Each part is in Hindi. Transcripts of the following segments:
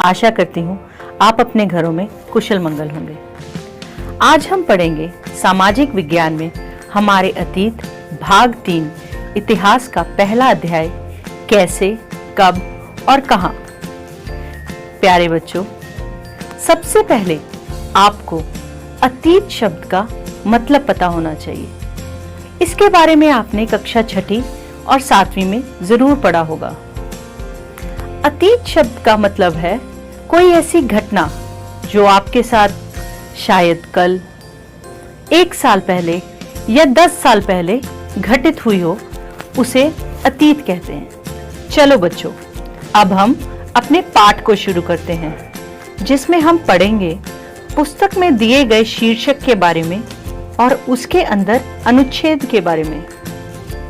आशा करती हूँ आप अपने घरों में कुशल मंगल होंगे। आज हम पढ़ेंगे सामाजिक विज्ञान में हमारे अतीत भाग 3 इतिहास का पहला अध्याय कैसे, कब और कहां। प्यारे बच्चों, सबसे पहले आपको अतीत शब्द का मतलब पता होना चाहिए। इसके बारे में आपने कक्षा 6ठी और 7वीं में जरूर पढ़ा होगा। अतीत शब्द का मतलब है कोई ऐसी घटना जो आपके साथ शायद कल, 1 साल पहले या 10 साल पहले घटित हुई हो, उसे अतीत कहते हैं। चलो बच्चों, अब हम अपने पाठ को शुरू करते हैं, जिसमें हम पढ़ेंगे पुस्तक में दिए गए शीर्षक के बारे में और उसके अंदर अनुच्छेद के बारे में।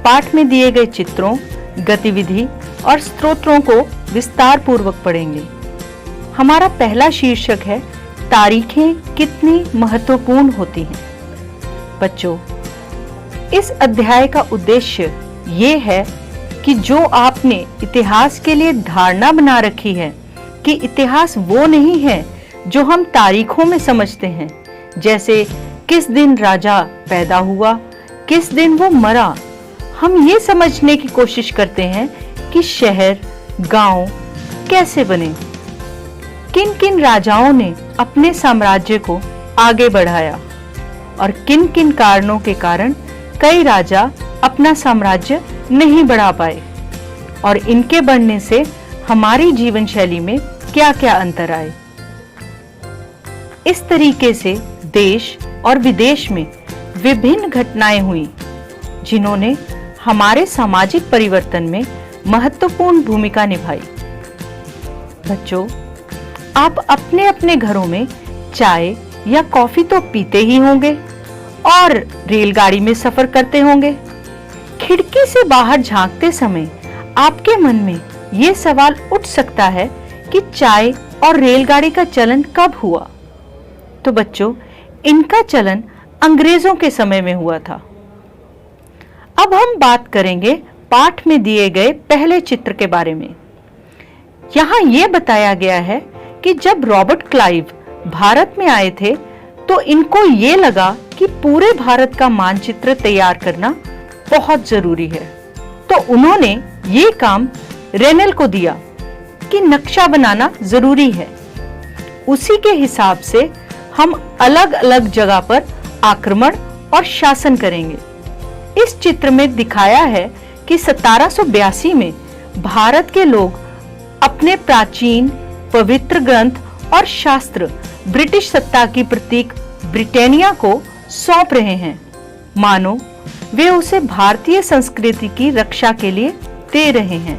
पाठ में दिए गए चित्रों, गतिविधि और स्त्रोत्रों को विस्तार पूर्वक पढ़ेंगे। हमारा पहला शीर्षक है तारीखें कितनी महत्वपूर्ण होती हैं। बच्चों, इस अध्याय का उद्देश्य ये है कि जो आपने इतिहास के लिए धारणा बना रखी है कि इतिहास वो नहीं है जो हम तारीखों में समझते हैं, जैसे किस दिन राजा पैदा हुआ, किस दिन वो मरा। हम ये समझने की कोशिश करते हैं कि शहर, गांव कैसे बने, किन किन राजाओं ने अपने साम्राज्य को आगे बढ़ाया और किन किन कारणों के कारण कई राजा अपना साम्राज्य नहीं बढ़ा पाए और इनके बढ़ने से हमारी जीवन शैली में क्या क्या अंतर आए। इस तरीके से देश और विदेश में विभिन्न घटनाएं हुई जिन्होंने हमारे सामाजिक परिवर्तन में महत्वपूर्ण भूमिका निभाई। बच्चों, आप अपने अपने घरों में चाय या कॉफी तो पीते ही होंगे और रेलगाड़ी में सफर करते होंगे। खिड़की से बाहर झांकते समय आपके मन में ये सवाल उठ सकता है कि चाय और रेलगाड़ी का चलन कब हुआ? तो बच्चों, इनका चलन अंग्रेजों के समय में हुआ था। अब हम बात करेंगे पाठ में दिए गए पहले चित्र के बारे में। यहाँ ये बताया गया है कि जब रॉबर्ट क्लाइव भारत में आए थे तो इनको ये लगा कि पूरे भारत का मानचित्र तैयार करना बहुत जरूरी है, तो उन्होंने ये काम रेनेल को दिया कि नक्शा बनाना जरूरी है। उसी के हिसाब से हम अलग अलग जगह पर आक्रमण और शासन करेंगे। इस चित्र में दिखाया है कि 1782 में भारत के लोग अपने प्राचीन पवित्र ग्रंथ और शास्त्र ब्रिटिश सत्ता की प्रतीक ब्रिटानिया को सौंप रहे हैं, मानो वे उसे भारतीय संस्कृति की रक्षा के लिए दे रहे हैं।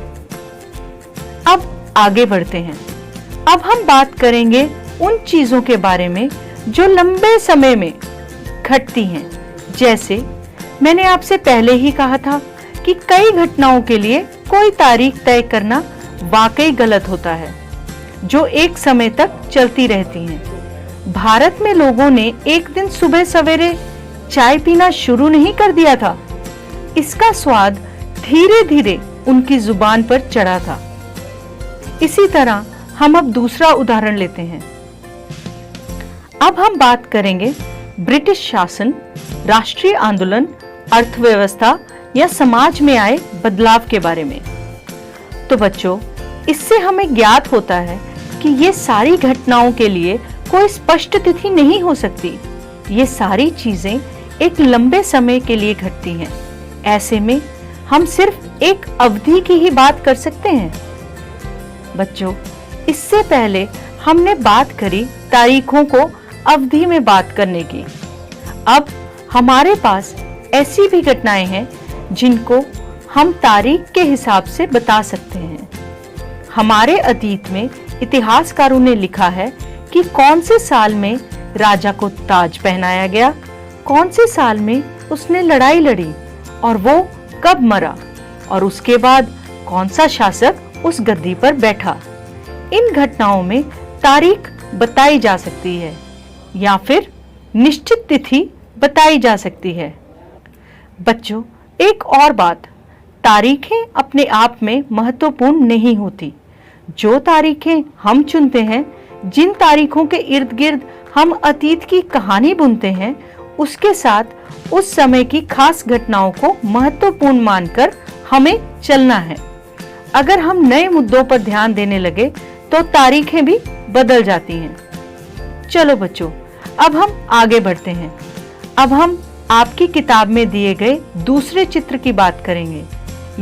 अब आगे बढ़ते हैं। अब हम बात करेंगे उन चीजों के बारे में जो लंबे समय में घटती हैं। जैसे मैंने आपसे पहले ही कहा था कि कई घटनाओं के लिए कोई तारीख तय करना वाकई गलत होता है, जो एक समय तक चलती रहती हैं। भारत में लोगों ने एक दिन सुबह सवेरे चाय पीना शुरू नहीं कर दिया था। इसका स्वाद धीरे धीरे उनकी जुबान पर चढ़ा था। इसी तरह हम अब दूसरा उदाहरण लेते हैं। अब हम बात करेंगे ब्रिटिश शासन, राष्ट्रीय आंदोलन, अर्थव्यवस्था या समाज में आए बदलाव के बारे में। तो बच्चों, इससे हमें ज्ञात होता है कि ये सारी घटनाओं के लिए कोई स्पष्ट तिथि नहीं हो सकती। ये सारी चीजें एक लंबे समय के लिए घटती हैं। ऐसे में हम सिर्फ एक अवधि की ही बात कर सकते हैं। बच्चों, इससे पहले हमने बात करी तारीखों को अवधि में बात करने की। अब हमारे पास ऐसी भी घटनाएं हैं जिनको हम तारीख के हिसाब से बता सकते हैं। हमारे अतीत में इतिहासकारों ने लिखा है कि कौन से साल में राजा को ताज पहनाया गया, कौन से साल में उसने लड़ाई लड़ी और वो कब मरा, और उसके बाद कौन सा शासक उस गद्दी पर बैठा। इन घटनाओं में तारीख बताई जा सकती है या फिर निश्चित तिथि बताई जा सकती है। बच्चों, एक और बात, तारीखें अपने आप में महत्वपूर्ण नहीं होती। जो तारीखें हम चुनते हैं, जिन तारीखों के इर्द गिर्द हम अतीत की कहानी बुनते हैं, उसके साथ उस समय की खास घटनाओं को महत्वपूर्ण मानकर हमें चलना है। अगर हम नए मुद्दों पर ध्यान देने लगे तो तारीखें भी बदल जाती हैं। चलो बच्चों, अब हम आगे बढ़ते हैं। अब हम आपकी किताब में दिए गए दूसरे चित्र की बात करेंगे।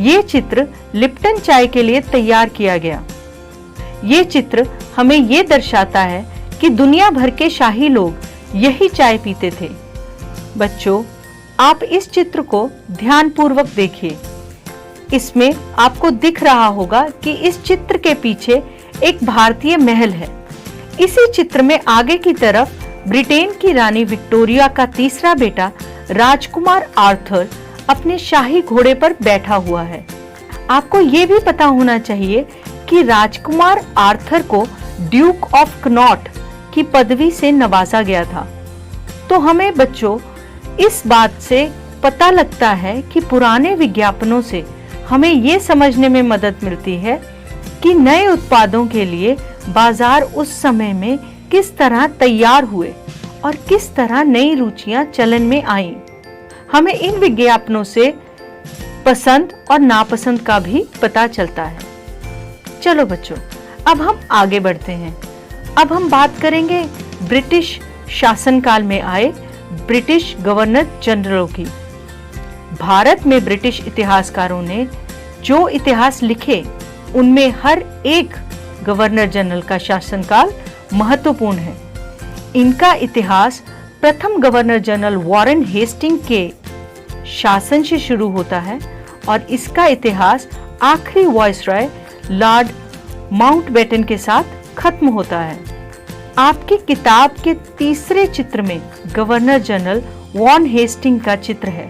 ये चित्र लिप्टन चाय के लिए तैयार किया गया। ये चित्र हमें ये दर्शाता है कि दुनिया भर के शाही लोग यही चाय पीते थे। बच्चों, आप इस चित्र को ध्यानपूर्वक देखिए। इसमें आपको दिख रहा होगा कि इस चित्र के पीछे एक भारतीय महल है। इसी चित्र में आगे की तरफ ब्रिटेन की रानी विक्टोरिया का तीसरा बेटा राजकुमार आर्थर अपने शाही घोड़े पर बैठा हुआ है। आपको ये भी पता होना चाहिए कि राजकुमार आर्थर को ड्यूक ऑफ कनॉट की पदवी से नवाजा गया था। तो हमें बच्चों इस बात से पता लगता है कि पुराने विज्ञापनों से हमें ये समझने में मदद मिलती है कि नए उत्पादों के लिए बाजार उस समय में किस तरह तैयार हुए और किस तरह नई रुचियां चलन में आईं। हमें इन विज्ञापनों से पसंद और नापसंद का भी पता चलता है। चलो बच्चों, अब हम आगे बढ़ते हैं। अब हम बात करेंगे ब्रिटिश शासनकाल में आए ब्रिटिश गवर्नर जनरलों की। भारत में ब्रिटिश इतिहासकारों ने जो इतिहास लिखे, उनमें हर एक गवर्नर जनरल का शासनकाल महत्वपूर्ण है। इनका इतिहास प्रथम गवर्नर जनरल वॉरेन हेस्टिंग के शासन से शुरू होता है और इसका इतिहास आखिरी वायसराय लॉर्ड माउंटबेटन के साथ खत्म होता है। आपकी किताब के तीसरे चित्र में गवर्नर जनरल वॉरेन हेस्टिंग का चित्र है,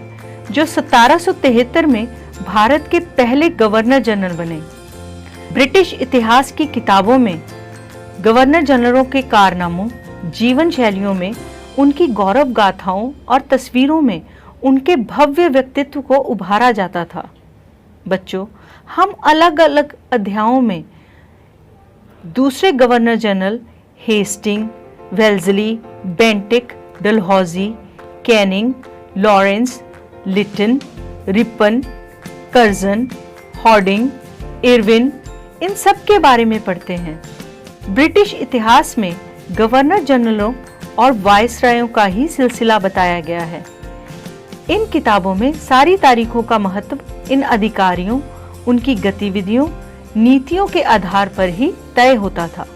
जो 1773 में भारत के पहले गवर्नर जनरल बने। ब्रिटिश इतिहास की किताबों में गवर्नर जनरलों के कारनामों, जीवन शैलियों में, उनकी गौरव गाथाओं और तस्वीरों में उनके भव्य व्यक्तित्व को उभारा जाता था। बच्चों, हम अलग अलग अध्यायों में दूसरे governor general Hastings, Wellesley, Bentinck, Dalhousie, Canning, Lawrence, Lytton, Ripon, Curzon, Hardinge, Irwin, इन सब के बारे में पढ़ते हैं। ब्रिटिश इतिहास में गवर्नर जनरलों और वायसरायों का ही सिलसिला बताया गया है। इन किताबों में सारी तारीखों का महत्व इन अधिकारियों, उनकी गतिविधियों, नीतियों के आधार पर ही तय होता था।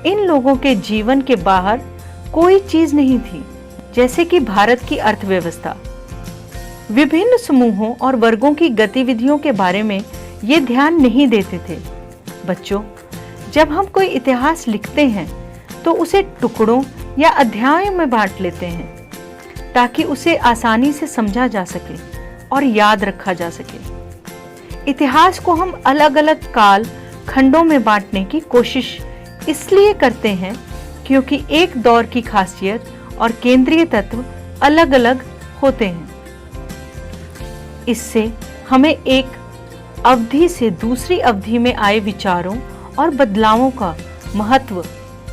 इन लोगों के जीवन के बाहर कोई चीज नहीं थी, जैसे कि भारत की अर्थव्यवस्था। विभिन्न समूहों और वर्गों की गतिविधियों के बारे में ये ध्यान नहीं देते थे। बच्चों, जब हम कोई इतिहास लिखते हैं तो उसे टुकड़ों या अध्यायों में बांट लेते हैं ताकि उसे आसानी से समझा जा सके और याद रखा जा सके। इतिहास को हम अलग अलग काल खंडों में बांटने की कोशिश इसलिए करते हैं क्योंकि एक दौर की खासियत और केंद्रीय तत्व अलग अलग होते हैं। इससे हमें एक अवधि से दूसरी अवधि में आए विचारों और बदलावों का महत्व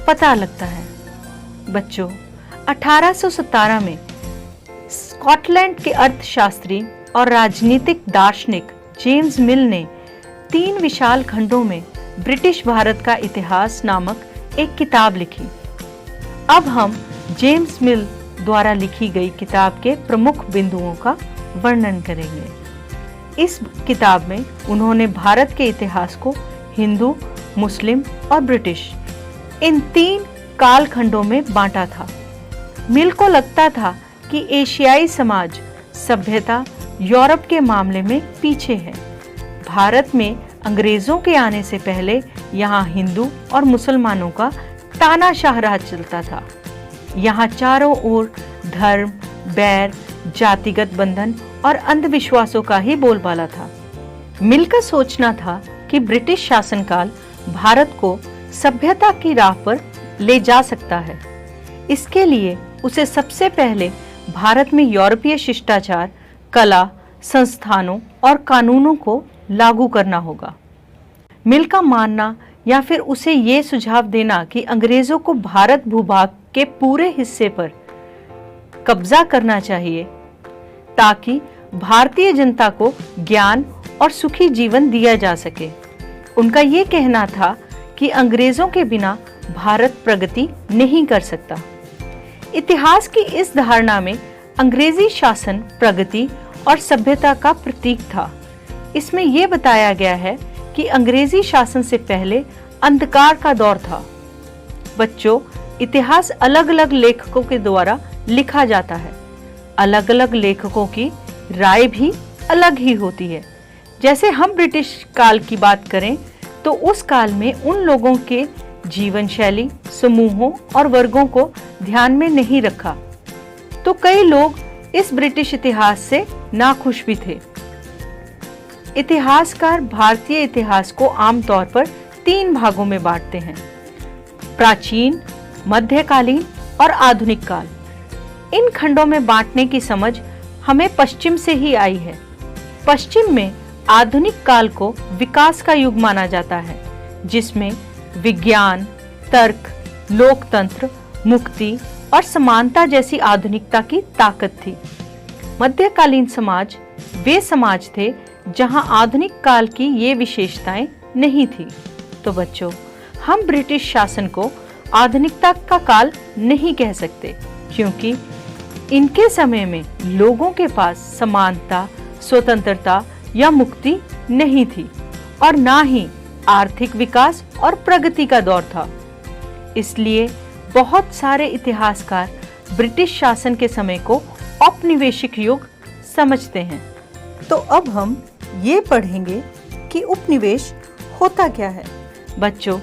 पता लगता है। बच्चों, 1817 में स्कॉटलैंड के अर्थशास्त्री और राजनीतिक दार्शनिक जेम्स मिल ने 3 विशाल खंडों में ब्रिटिश भारत का इतिहास नामक एक किताब लिखी। अब हम जेम्स मिल द्वारा लिखी गई किताब के प्रमुख बिंदुओं का वर्णन करेंगे। इस किताब में उन्होंने भारत के इतिहास को हिंदू, मुस्लिम और ब्रिटिश इन 3 कालखंडों में बांटा था। मिल को लगता था कि एशियाई समाज सभ्यता यूरोप के मामले में पीछे है। भारत में अंग्रेजों के आने से पहले यहाँ हिंदू और मुसलमानों का तानाशाह राज चलता था। यहाँ चारों ओर धर्म, बैर, जातिगत बंधन और अंधविश्वासों का ही बोलबाला था। मिल का सोचना था कि ब्रिटिश शासनकाल भारत को सभ्यता की राह पर ले जा सकता है। इसके लिए उसे सबसे पहले भारत में यूरोपीय शिष्टाचार, कला, संस्थानों और कानूनों को लागू करना होगा। मिल का मानना या फिर उसे ये सुझाव देना कि अंग्रेजों को भारत भूभाग के पूरे हिस्से पर कब्जा करना चाहिए ताकि भारतीय जनता को ज्ञान और सुखी जीवन दिया जा सके। उनका ये कहना था कि अंग्रेजों के बिना भारत प्रगति नहीं कर सकता। इतिहास की इस धारणा में अंग्रेजी शासन प्रगति और सभ्यता का प्रतीक था। इसमें यह बताया गया है कि अंग्रेजी शासन से पहले अंधकार का दौर था। बच्चों, इतिहास अलग अलग लेखकों के द्वारा लिखा जाता है। अलग अलग लेखकों की राय भी अलग ही होती है। जैसे हम ब्रिटिश काल की बात करें तो उस काल में उन लोगों के जीवन शैली, समूहों और वर्गों को ध्यान में नहीं रखा, तो कई लोग इस ब्रिटिश इतिहास से नाखुश भी थे। इतिहासकार भारतीय इतिहास को आमतौर पर 3 भागों में बांटते हैं: प्राचीन, मध्यकालीन और आधुनिक काल। इन खंडों में बांटने की समझ हमें पश्चिम से ही आई है। पश्चिम में आधुनिक काल को विकास का युग माना जाता है, जिसमें विज्ञान, तर्क, लोकतंत्र, मुक्ति और समानता जैसी आधुनिकता की ताकत थी। मध्यकालीन समाज वे समाज थे जहां आधुनिक काल की ये विशेषताएं नहीं थी। तो बच्चों, हम ब्रिटिश शासन को आधुनिकता का काल नहीं कह सकते, क्योंकि इनके समय में लोगों के पास समानता, स्वतंत्रता या मुक्ति नहीं थी और ना ही आर्थिक विकास और प्रगति का दौर था। इसलिए बहुत सारे इतिहासकार ब्रिटिश शासन के समय को औपनिवेशिक युग समझते हैं। तो अब हम ये पढ़ेंगे कि उपनिवेश होता क्या है। बच्चों,